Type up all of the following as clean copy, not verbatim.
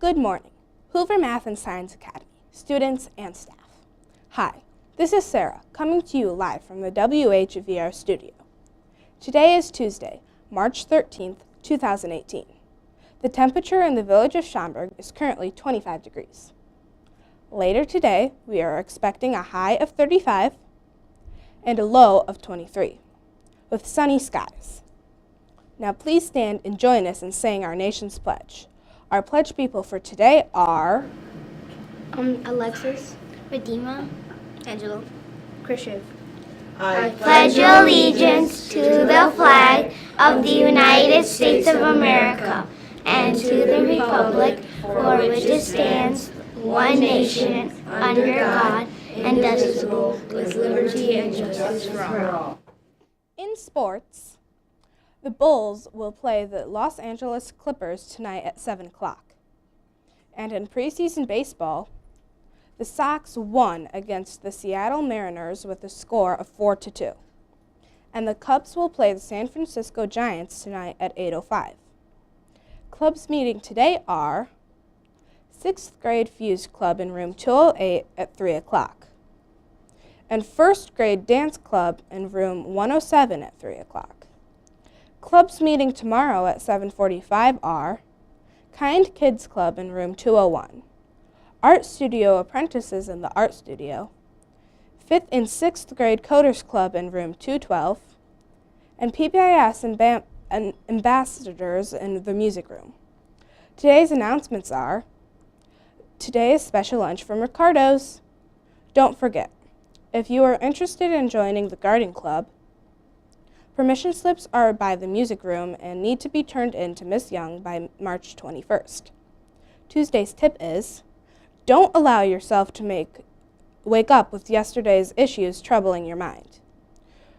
Good morning, Hoover Math and Science Academy, students and staff. Hi, this is Sarah, coming to you live from the WHVR studio. Today is Tuesday, March 13th, 2018. The temperature in the village of Schaumburg is currently 25 degrees. Later today, we are expecting a high of 35 and a low of 23, with sunny skies. Now please stand and join us in saying our nation's pledge. Our pledge people for today are Alexis, Redima, Angelo, Krishiv. I pledge allegiance to the flag of the United States of America and to the republic for which it stands, one nation, under God, indivisible, with liberty and justice for all. In sports, the Bulls will play the Los Angeles Clippers tonight at 7 o'clock. And in preseason baseball, the Sox won against the Seattle Mariners with a score of 4-2. And the Cubs will play the San Francisco Giants tonight at 8:05. Clubs meeting today are 6th grade Fuse Club in room 208 at 3 o'clock. And 1st grade Dance Club in room 107 at 3 o'clock. Clubs meeting tomorrow at 7:45 are Kind Kids Club in room 201, Art Studio Apprentices in the Art Studio, 5th and 6th grade Coders Club in room 212, and PBIS and Ambassadors in the Music Room. Today's announcements are, today is special lunch from Ricardo's. Don't forget, if you are interested in joining the Garden Club, permission slips are by the music room and need to be turned in to Miss Young by March 21st. Tuesday's tip is, don't allow yourself to wake up with yesterday's issues troubling your mind.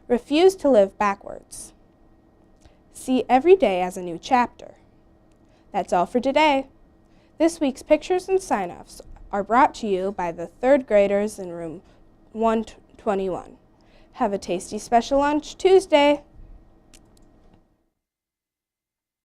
Refuse to live backwards. See every day as a new chapter. That's all for today. This week's pictures and sign-offs are brought to you by the 3rd graders in room 121. Have a tasty special lunch Tuesday.